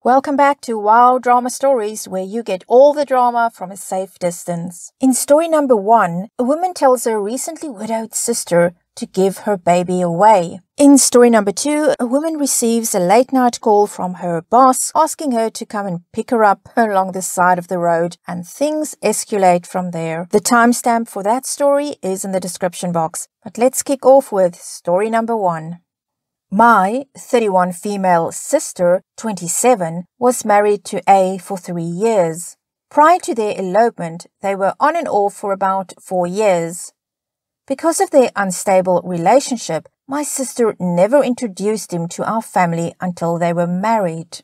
Welcome back to Wow Drama Stories, where you get all the drama from a safe distance. In story number 1, a woman tells her recently widowed sister to give her baby away. In story number 2, a woman receives a late-night call from her boss asking her to come and pick her up along the side of the road, and things escalate from there. The timestamp for that story is in the description box. But let's kick off with story number 1. My 31 female sister, 27, was married to A for 3 years. Prior to their elopement, they were on and off for about 4 years. Because of their unstable relationship, my sister never introduced him to our family until they were married.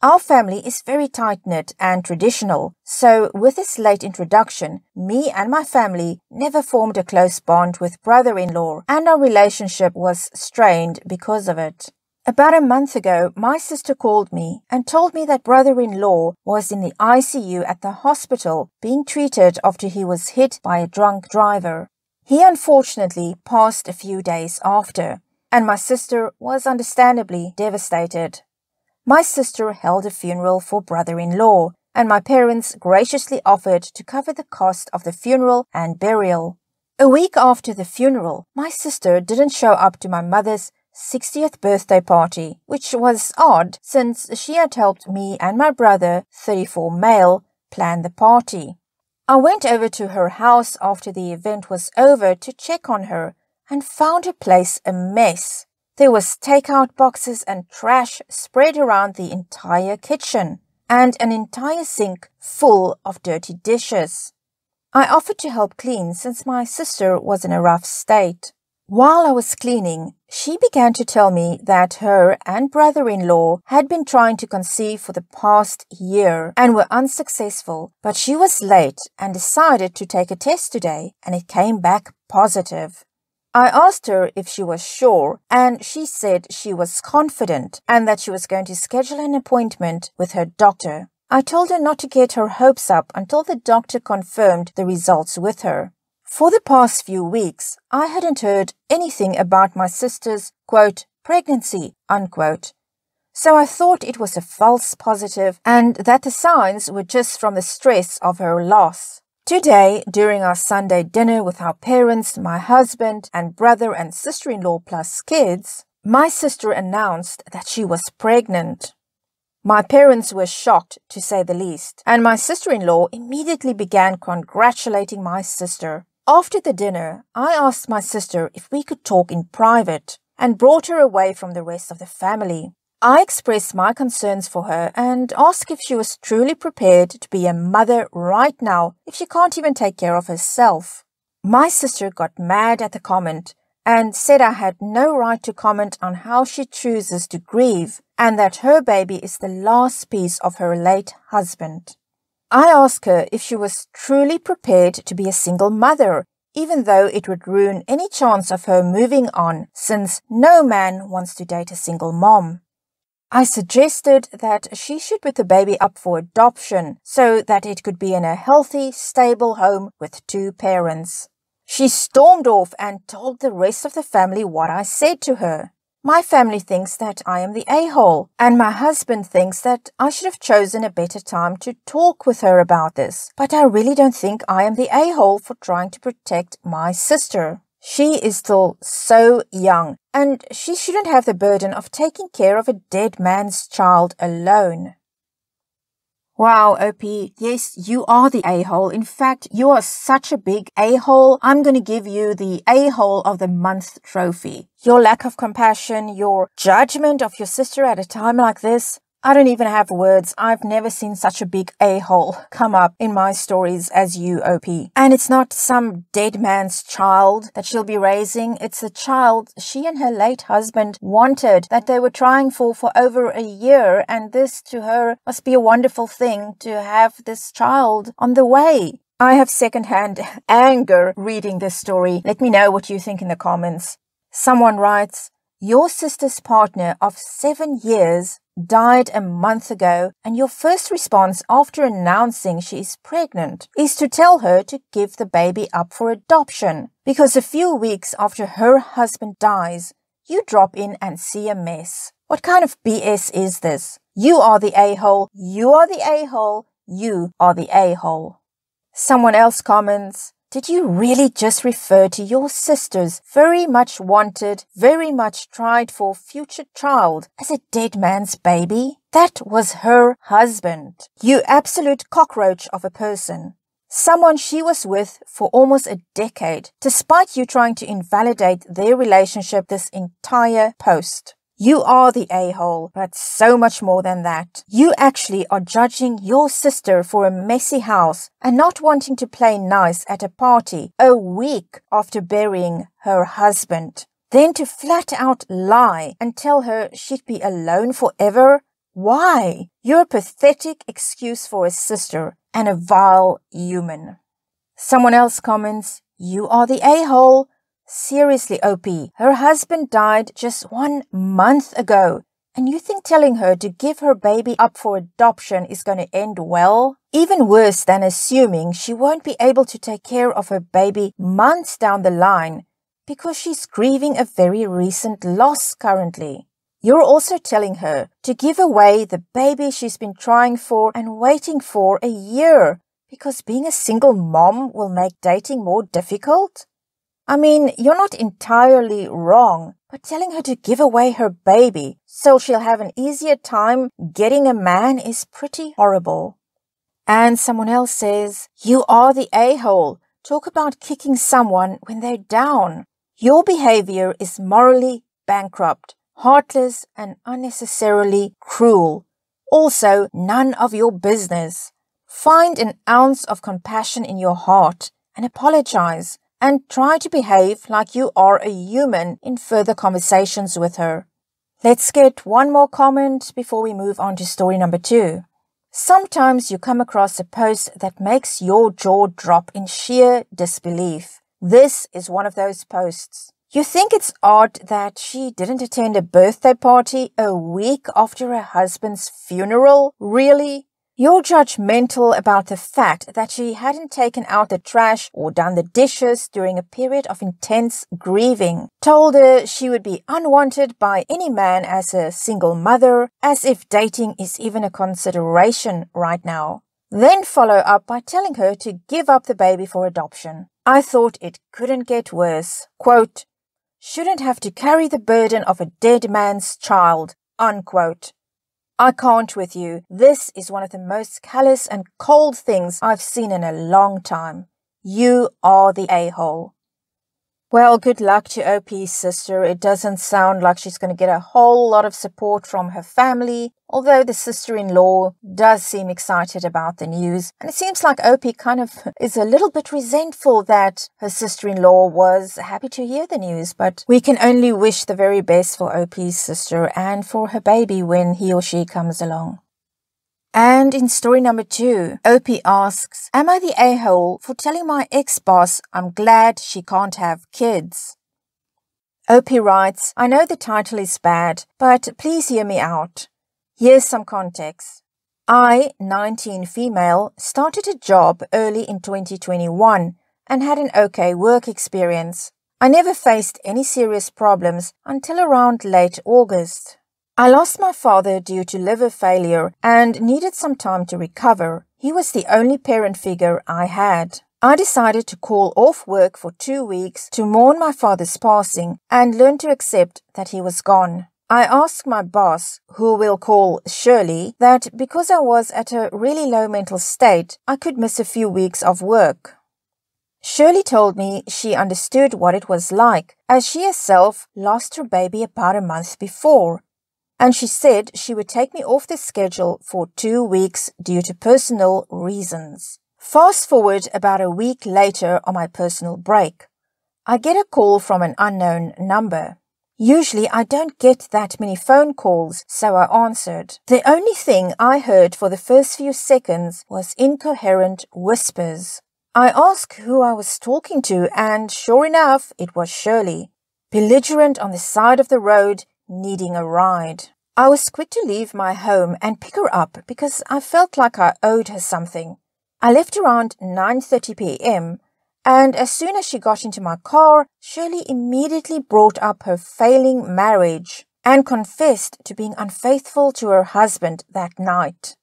Our family is very tight-knit and traditional, so with this late introduction, me and my family never formed a close bond with brother-in-law, and our relationship was strained because of it. About a month ago, my sister called me and told me that brother-in-law was in the ICU at the hospital being treated after he was hit by a drunk driver. He unfortunately passed a few days after, and my sister was understandably devastated. My sister held a funeral for brother-in-law, and my parents graciously offered to cover the cost of the funeral and burial. A week after the funeral, my sister didn't show up to my mother's 60th birthday party, which was odd since she had helped me and my brother, 34 male, plan the party. I went over to her house after the event was over to check on her and found her place a mess. There was takeout boxes and trash spread around the entire kitchen, and an entire sink full of dirty dishes. I offered to help clean since my sister was in a rough state. While I was cleaning, she began to tell me that her and brother-in-law had been trying to conceive for the past year and were unsuccessful, but she was late and decided to take a test today, and it came back positive. I asked her if she was sure, and she said she was confident and that she was going to schedule an appointment with her doctor. I told her not to get her hopes up until the doctor confirmed the results with her. For the past few weeks, I hadn't heard anything about my sister's, quote, pregnancy, unquote. So I thought it was a false positive and that the signs were just from the stress of her loss. Today, during our Sunday dinner with our parents, my husband, and brother and sister-in-law plus kids, my sister announced that she was pregnant. My parents were shocked, to say the least, and my sister-in-law immediately began congratulating my sister. After the dinner, I asked my sister if we could talk in private and brought her away from the rest of the family. I expressed my concerns for her and asked if she was truly prepared to be a mother right now if she can't even take care of herself. My sister got mad at the comment and said I had no right to comment on how she chooses to grieve and that her baby is the last piece of her late husband. I asked her if she was truly prepared to be a single mother, even though it would ruin any chance of her moving on, since no man wants to date a single mom. I suggested that she should put the baby up for adoption so that it could be in a healthy, stable home with 2 parents. She stormed off and told the rest of the family what I said to her. My family thinks that I am the a-hole, and my husband thinks that I should have chosen a better time to talk with her about this. But I really don't think I am the a-hole for trying to protect my sister. She is still so young, and she shouldn't have the burden of taking care of a dead man's child alone. Wow, OP, yes, you are the a-hole. In fact, you are such a big a-hole. I'm going to give you the a-hole of the month trophy. Your lack of compassion, your judgment of your sister at a time like this, I don't even have words. I've never seen such a big a-hole come up in my stories as you, OP. And it's not some dead man's child that she'll be raising. It's a child she and her late husband wanted, that they were trying for over a year. And this to her must be a wonderful thing to have this child on the way. I have secondhand anger reading this story. Let me know what you think in the comments. Someone writes, your sister's partner of 7 years died a month ago, and your first response after announcing she is pregnant is to tell her to give the baby up for adoption, because a few weeks after her husband dies, you drop in and see a mess. What kind of BS is this? You are the a-hole, you are the a-hole, you are the a-hole. Someone else comments, did you really just refer to your sister's very much wanted, very much tried for future child as a dead man's baby? That was her husband. You absolute cockroach of a person. Someone she was with for almost a decade, despite you trying to invalidate their relationship this entire post. You are the a-hole, but so much more than that. You actually are judging your sister for a messy house and not wanting to play nice at a party a week after burying her husband. Then to flat out lie and tell her she'd be alone forever? Why? You're a pathetic excuse for a sister and a vile human. Someone else comments, you are the a-hole. Seriously, OP, her husband died just 1 month ago, and you think telling her to give her baby up for adoption is going to end well? Even worse than assuming she won't be able to take care of her baby months down the line because she's grieving a very recent loss currently. You're also telling her to give away the baby she's been trying for and waiting for a year because being a single mom will make dating more difficult? I mean, you're not entirely wrong, but telling her to give away her baby so she'll have an easier time getting a man is pretty horrible. And someone else says, you are the a-hole. Talk about kicking someone when they're down. Your behavior is morally bankrupt, heartless, and unnecessarily cruel. Also, none of your business. Find an ounce of compassion in your heart and apologize. And try to behave like you are a human in further conversations with her. Let's get one more comment before we move on to story number 2. Sometimes you come across a post that makes your jaw drop in sheer disbelief. This is one of those posts. You think it's odd that she didn't attend a birthday party a week after her husband's funeral? Really? You're judgmental about the fact that she hadn't taken out the trash or done the dishes during a period of intense grieving. Told her she would be unwanted by any man as a single mother, as if dating is even a consideration right now. Then follow up by telling her to give up the baby for adoption. I thought it couldn't get worse. Quote, shouldn't have to carry the burden of a dead man's child. Unquote. I can't with you. This is one of the most callous and cold things I've seen in a long time. You are the a-hole. Well, good luck to OP's sister. It doesn't sound like she's going to get a whole lot of support from her family, although the sister-in-law does seem excited about the news. And it seems like OP kind of is a little bit resentful that her sister-in-law was happy to hear the news. But we can only wish the very best for OP's sister and for her baby when he or she comes along. And in story number 2, OP asks, am I the a-hole for telling my ex-boss I'm glad she can't have kids? OP writes, I know the title is bad, but please hear me out. Here's some context. I, 19 female, started a job early in 2021 and had an okay work experience. I never faced any serious problems until around late August. I lost my father due to liver failure and needed some time to recover. He was the only parent figure I had. I decided to call off work for 2 weeks to mourn my father's passing and learn to accept that he was gone. I asked my boss, who we'll call Shirley, that because I was at a really low mental state, I could miss a few weeks of work. Shirley told me she understood what it was like, as she herself lost her baby about a month before. And she said she would take me off the schedule for 2 weeks due to personal reasons. Fast forward about a week later on my personal break. I get a call from an unknown number. Usually I don't get that many phone calls, so I answered. The only thing I heard for the first few seconds was incoherent whispers. I asked who I was talking to, and sure enough, it was Shirley, belligerent on the side of the road, needing a ride. I was quick to leave my home and pick her up because I felt like I owed her something. I left around 9:30 p.m. and as soon as she got into my car, Shirley immediately brought up her failing marriage and confessed to being unfaithful to her husband that night.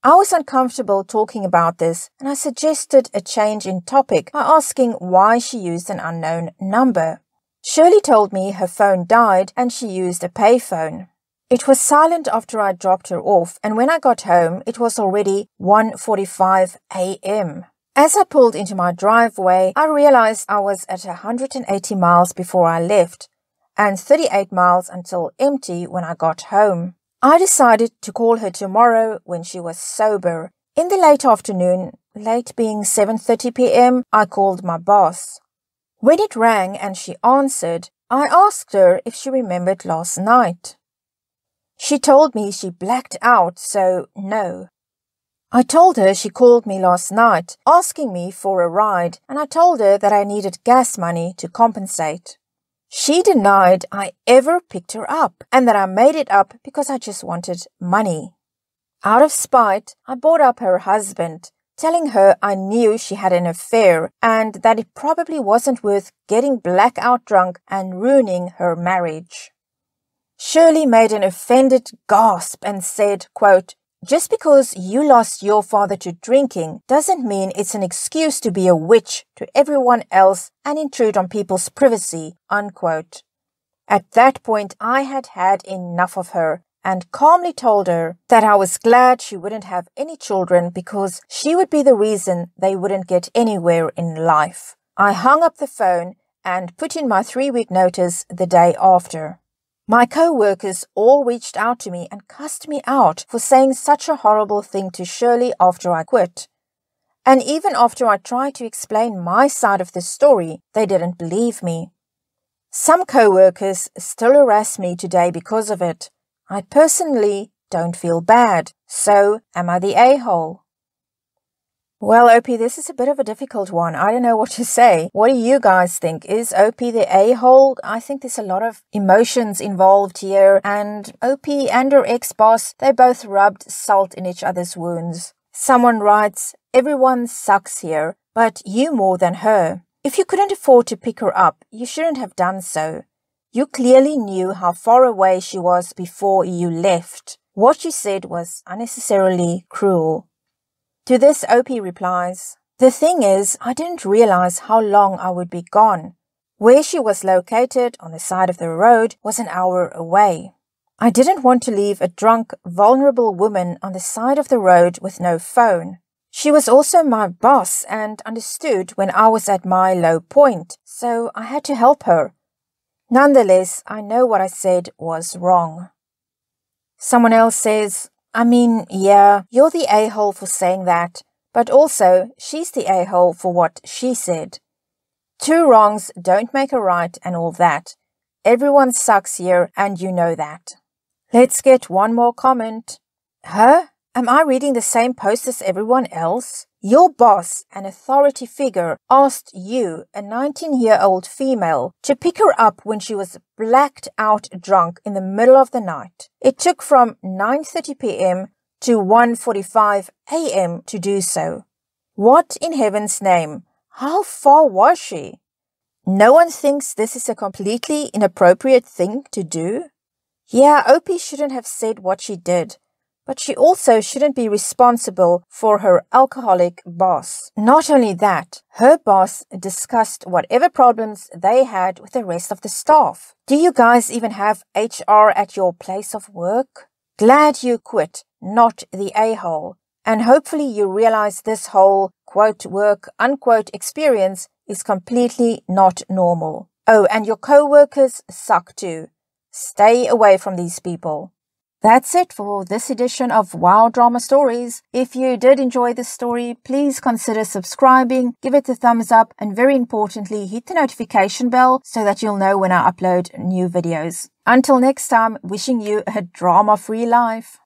I was uncomfortable talking about this, and I suggested a change in topic by asking why she used an unknown number. Shirley told me her phone died and she used a payphone. It was silent after I dropped her off, and when I got home, it was already 1:45 a.m. As I pulled into my driveway, I realized I was at 180 miles before I left, and 38 miles until empty when I got home. I decided to call her tomorrow when she was sober. In the late afternoon, late being 7:30 p.m., I called my boss. When it rang and she answered, I asked her if she remembered last night. She told me she blacked out, so no. I told her she called me last night, asking me for a ride, and I told her that I needed gas money to compensate. She denied I ever picked her up and that I made it up because I just wanted money. Out of spite, I brought up her husband, telling her I knew she had an affair and that it probably wasn't worth getting blackout drunk and ruining her marriage. Shirley made an offended gasp and said, quote, "Just because you lost your father to drinking doesn't mean it's an excuse to be a witch to everyone else and intrude on people's privacy," unquote. At that point, I had had enough of her and calmly told her that I was glad she wouldn't have any children because she would be the reason they wouldn't get anywhere in life. I hung up the phone and put in my 3-week notice the day after. My co-workers all reached out to me and cussed me out for saying such a horrible thing to Shirley after I quit. And even after I tried to explain my side of the story, they didn't believe me. Some co-workers still harass me today because of it. I personally don't feel bad. So, am I the a-hole? Well, OP, this is a bit of a difficult one. I don't know what to say. What do you guys think? Is OP the a-hole? I think there's a lot of emotions involved here, and OP and her ex-boss, they both rubbed salt in each other's wounds. Someone writes, "Everyone sucks here, but you more than her. If you couldn't afford to pick her up, you shouldn't have done so. You clearly knew how far away she was before you left. What you said was unnecessarily cruel." To this, OP replies, "The thing is, I didn't realize how long I would be gone. Where she was located, on the side of the road, was an hour away. I didn't want to leave a drunk, vulnerable woman on the side of the road with no phone. She was also my boss and understood when I was at my low point, so I had to help her. Nonetheless, I know what I said was wrong." Someone else says, "I mean, yeah, you're the a-hole for saying that, but also she's the a-hole for what she said. 2 wrongs don't make a right and all that. Everyone sucks here and you know that." Let's get one more comment. "Huh? Am I reading the same post as everyone else? Your boss, an authority figure, asked you, a 19-year-old female, to pick her up when she was blacked out drunk in the middle of the night. It took from 9:30 p.m. to 1:45 a.m. to do so. What in heaven's name? How far was she? No one thinks this is a completely inappropriate thing to do? Yeah, OP shouldn't have said what she did. But she also shouldn't be responsible for her alcoholic boss. Not only that, her boss discussed whatever problems they had with the rest of the staff. Do you guys even have HR at your place of work? Glad you quit, not the a-hole. And hopefully you realize this whole quote work unquote experience is completely not normal. Oh, and your co-workers suck too. Stay away from these people. That's it for this edition of Wow Drama Stories. If you did enjoy this story, please consider subscribing, give it a thumbs up, and very importantly, hit the notification bell so that you'll know when I upload new videos. Until next time, wishing you a drama-free life.